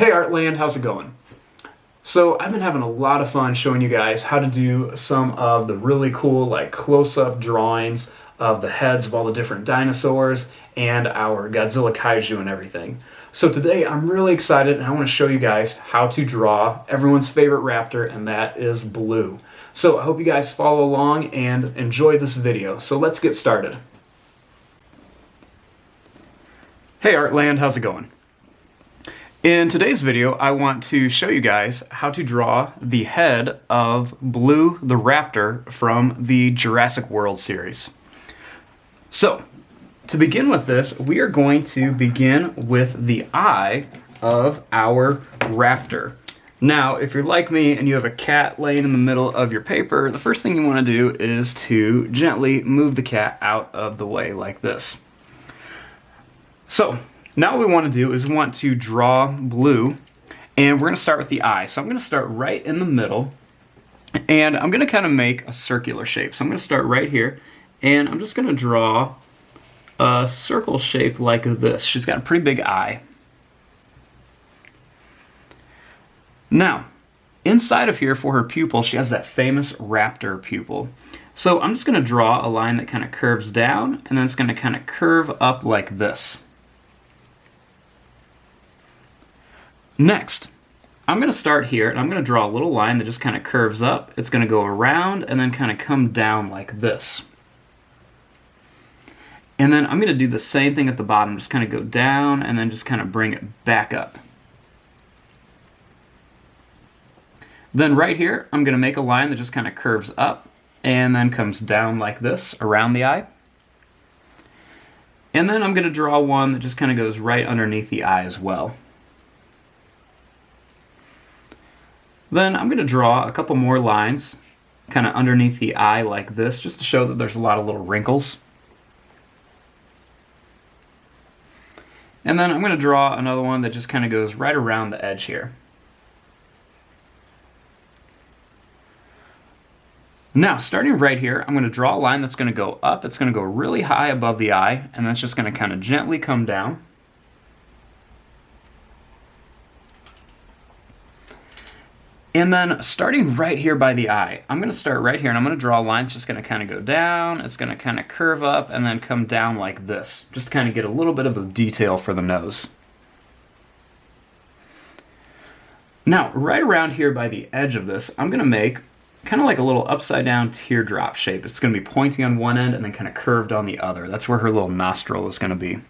Hey Artland, how's it going? So I've been having a lot of fun showing you guys how to do some of the really cool close-up drawings of the heads of all the different dinosaurs and our Godzilla kaiju and everything. So today I'm really excited and I want to show you guys how to draw everyone's favorite raptor, and that is Blue. So I hope you guys follow along and enjoy this video. So let's get started. Hey Artland, how's it going? In today's video, I want to show you guys how to draw the head of Blue the Raptor from the Jurassic World series. So, to begin with this, we are going to begin with the eye of our raptor. Now, if you're like me and you have a cat laying in the middle of your paper, the first thing you want to do is to gently move the cat out of the way like this. So, now what we want to do is we want to draw Blue, and we're going to start with the eye. So I'm going to start right in the middle, and I'm going to kind of make a circular shape. So I'm going to start right here, and I'm just going to draw a circle shape like this. She's got a pretty big eye. Now, inside of here for her pupil, she has that famous raptor pupil. So I'm just going to draw a line that kind of curves down, and then it's going to kind of curve up like this. Next, I'm going to start here, and I'm going to draw a little line that just kind of curves up. It's going to go around and then kind of come down like this. And then I'm going to do the same thing at the bottom, just kind of go down and then just kind of bring it back up. Then right here, I'm going to make a line that just kind of curves up and then comes down like this around the eye. And then I'm going to draw one that just kind of goes right underneath the eye as well. Then I'm going to draw a couple more lines kind of underneath the eye like this, just to show that there's a lot of little wrinkles. And then I'm going to draw another one that just kind of goes right around the edge here. Now, starting right here, I'm going to draw a line that's going to go up. It's going to go really high above the eye, and that's just going to kind of gently come down. And then starting right here by the eye, I'm going to start right here and I'm going to draw a line that's just going to kind of go down, it's going to kind of curve up and then come down like this, just to kind of get a little bit of a detail for the nose. Now, right around here by the edge of this, I'm going to make kind of like a little upside down teardrop shape. It's going to be pointing on one end and then kind of curved on the other. That's where her little nostril is going to be.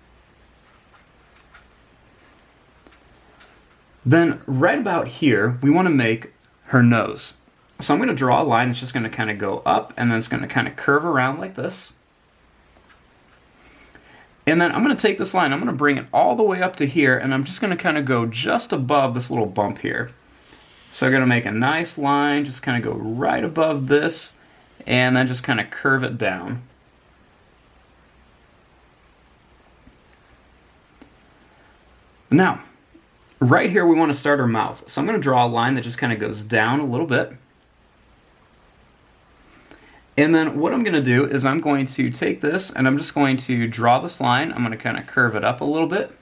Then right about here, we want to make her nose. So I'm going to draw a line that's just going to kind of go up and then it's going to kind of curve around like this. And then I'm going to take this line, I'm going to bring it all the way up to here, and I'm just going to kind of go just above this little bump here. So I'm going to make a nice line, just kind of go right above this, and then just kind of curve it down. Now, right here we want to start her mouth. So I'm going to draw a line that just kind of goes down a little bit. And then what I'm going to do is I'm going to take this and I'm just going to draw this line. I'm going to kind of curve it up a little bit.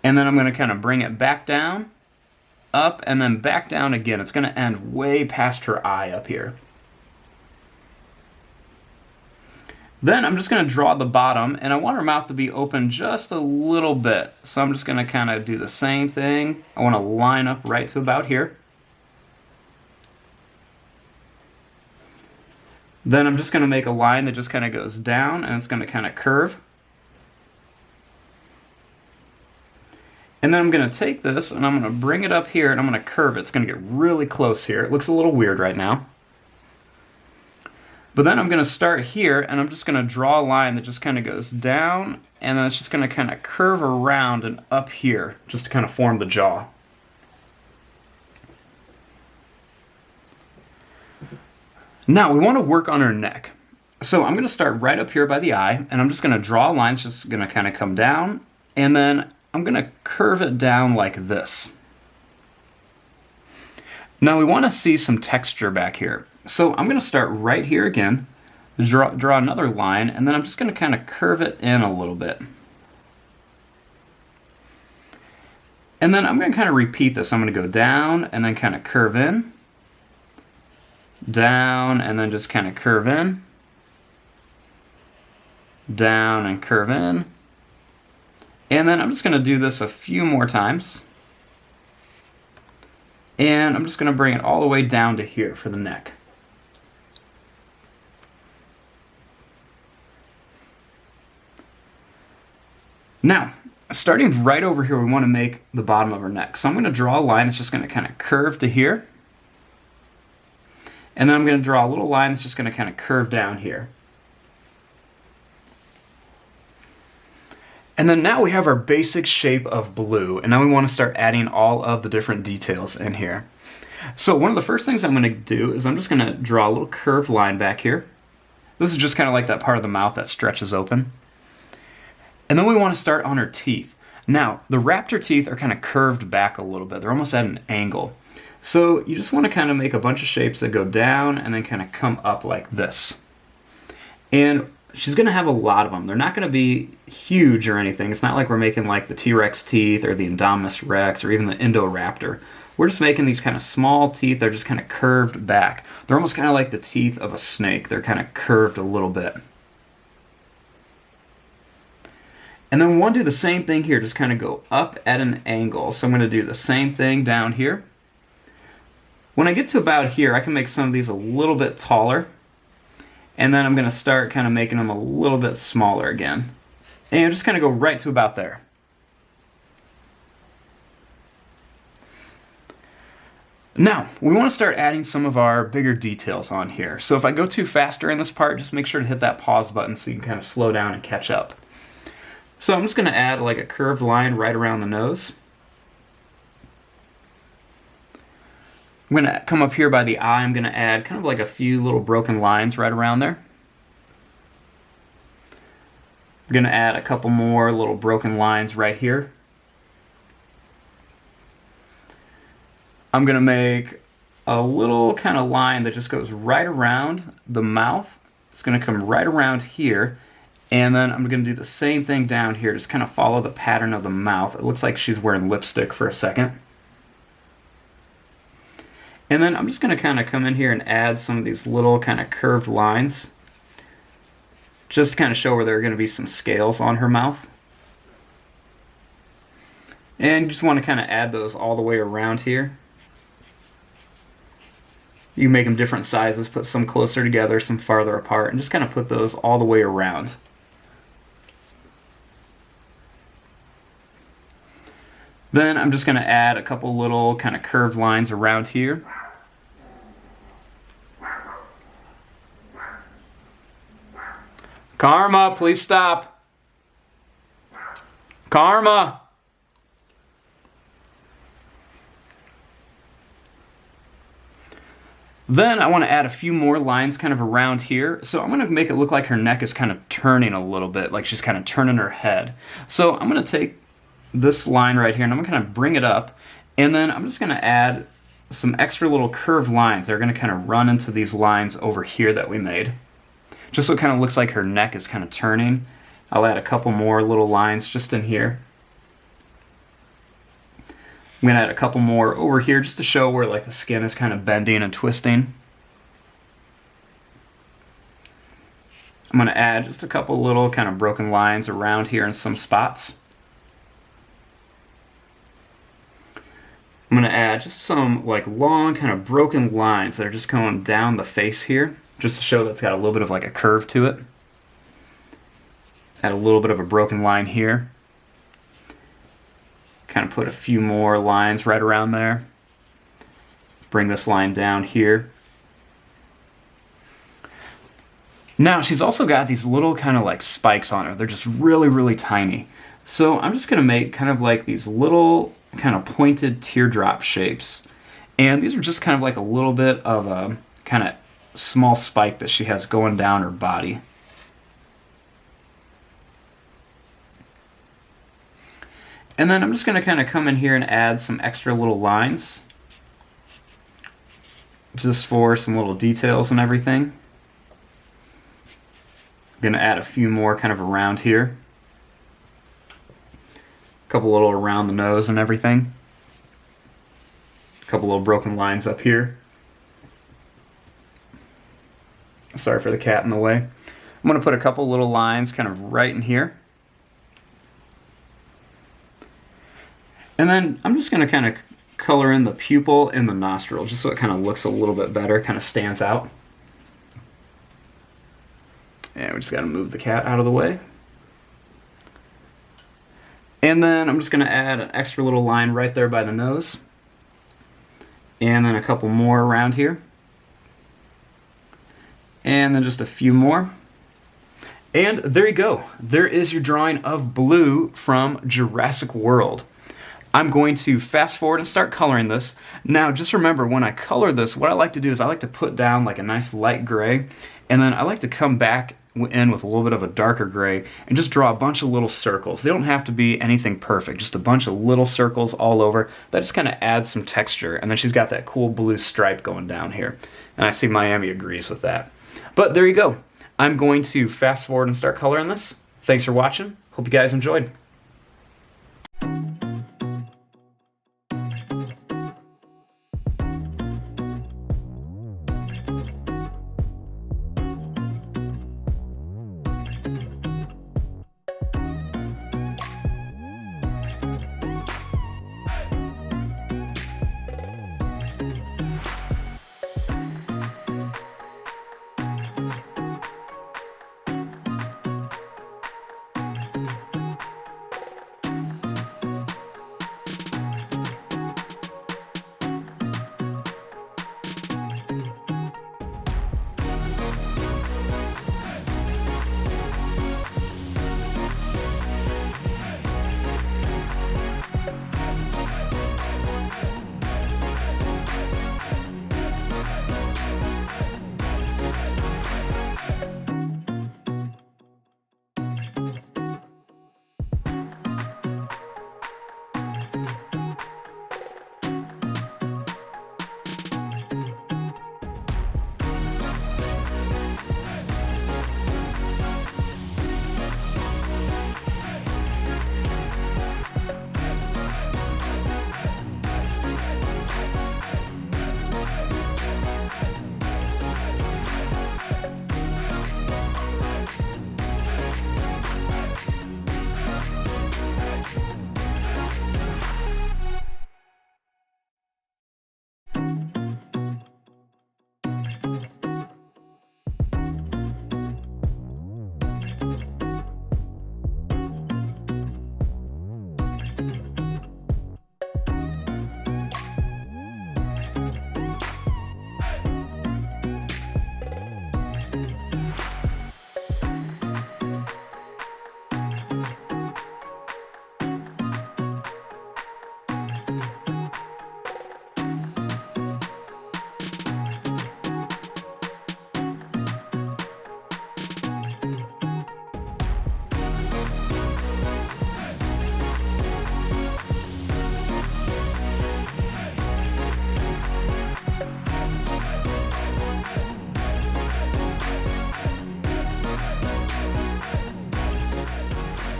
And then I'm going to kind of bring it back down, up, and then back down again. It's going to end way past her eye up here. Then I'm just going to draw the bottom, and I want her mouth to be open just a little bit. So I'm just going to kind of do the same thing. I want to line up right to about here. Then I'm just going to make a line that just kind of goes down, and it's going to kind of curve. And then I'm going to take this, and I'm going to bring it up here, and I'm going to curve it. It's going to get really close here. It looks a little weird right now. But then I'm going to start here, and I'm just going to draw a line that just kind of goes down, and then it's just going to kind of curve around and up here, just to kind of form the jaw. Now, we want to work on her neck. So I'm going to start right up here by the eye, and I'm just going to draw a line that's just going to kind of come down, and then I'm going to curve it down like this. Now we want to see some texture back here. So I'm going to start right here again, draw another line, and then I'm just going to kind of curve it in a little bit. And then I'm going to kind of repeat this. I'm going to go down and then kind of curve in. Down and then just kind of curve in. Down and curve in. And then I'm just going to do this a few more times. And I'm just going to bring it all the way down to here for the neck. Now, starting right over here, we want to make the bottom of her neck. So I'm going to draw a line that's just going to kind of curve to here. And then I'm going to draw a little line that's just going to kind of curve down here. And then now we have our basic shape of blue, and now we want to start adding all of the different details in here. So one of the first things I'm going to do is I'm just going to draw a little curved line back here. This is just kind of like that part of the mouth that stretches open. And then we want to start on her teeth. Now, the raptor teeth are kind of curved back a little bit. They're almost at an angle. So you just want to kind of make a bunch of shapes that go down and then kind of come up like this. And she's going to have a lot of them. They're not going to be huge or anything. It's not like we're making like the T-Rex teeth or the Indominus Rex or even the Indoraptor. We're just making these kind of small teeth. They're just kind of curved back. They're almost kind of like the teeth of a snake. They're kind of curved a little bit. And then we want to do the same thing here. Just kind of go up at an angle. So I'm going to do the same thing down here. When I get to about here, I can make some of these a little bit taller. And then I'm going to start kind of making them a little bit smaller again. And just kind of go right to about there. Now, we want to start adding some of our bigger details on here. So if I go too fast during this part, just make sure to hit that pause button so you can kind of slow down and catch up. So I'm just going to add like a curved line right around the nose. I'm going to come up here by the eye. I'm going to add kind of like a few little broken lines right around there. I'm going to add a couple more little broken lines right here. I'm going to make a little kind of line that just goes right around the mouth. It's going to come right around here. And then I'm going to do the same thing down here. Just kind of follow the pattern of the mouth. It looks like she's wearing lipstick for a second. And then I'm just going to kind of come in here and add some of these little kind of curved lines. Just to kind of show where there are going to be some scales on her mouth. And you just want to kind of add those all the way around here. You can make them different sizes, put some closer together, some farther apart, and just kind of put those all the way around. Then I'm just going to add a couple little kind of curved lines around here. Karma, please stop. Karma. Then I want to add a few more lines kind of around here. So I'm going to make it look like her neck is kind of turning a little bit, like she's kind of turning her head. So I'm going to take this line right here and I'm going to kind of bring it up. And then I'm just going to add some extra little curved lines. They're going to kind of run into these lines over here that we made. Just so it kind of looks like her neck is kind of turning. I'll add a couple more little lines just in here. I'm going to add a couple more over here just to show where like the skin is kind of bending and twisting. I'm going to add just a couple little kind of broken lines around here in some spots. I'm going to add just some like long kind of broken lines that are just going down the face here, just to show that it's got a little bit of like a curve to it. Add a little bit of a broken line here. Kind of put a few more lines right around there. Bring this line down here. Now she's also got these little kind of like spikes on her. They're just really, really tiny. So I'm just going to make kind of like these little kind of pointed teardrop shapes. And these are just kind of like a little bit of a kind of small spike that she has going down her body. And then I'm just going to kind of come in here and add some extra little lines. Just for some little details and everything. I'm going to add a few more kind of around here. A couple little around the nose and everything. A couple little broken lines up here. Sorry for the cat in the way. I'm going to put a couple little lines kind of right in here. And then I'm just going to kind of color in the pupil and the nostril just so it kind of looks a little bit better, kind of stands out. And we just got to move the cat out of the way. And then I'm just going to add an extra little line right there by the nose. And then a couple more around here. And then just a few more. And there you go. There is your drawing of Blue from Jurassic World. I'm going to fast forward and start coloring this. Now just remember, when I color this, what I like to do is I like to put down like a nice light gray, and then I like to come back in with a little bit of a darker gray and just draw a bunch of little circles. They don't have to be anything perfect, just a bunch of little circles all over. That just kind of adds some texture, and then she's got that cool blue stripe going down here. And I see Miami agrees with that. But there you go. I'm going to fast forward and start coloring this. Thanks for watching. Hope you guys enjoyed.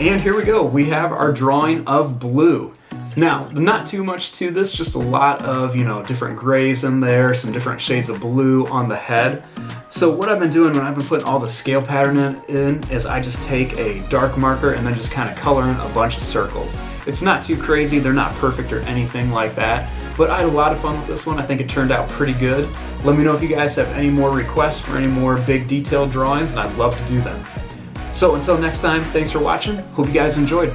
And here we go, we have our drawing of Blue. Now, not too much to this, just a lot of, different grays in there, some different shades of blue on the head. So what I've been doing when I've been putting all the scale pattern in is I just take a dark marker and then just kind of color in a bunch of circles. It's not too crazy, they're not perfect or anything like that, but I had a lot of fun with this one. I think it turned out pretty good. Let me know if you guys have any more requests for any more big detailed drawings, and I'd love to do them. So until next time, thanks for watching. Hope you guys enjoyed.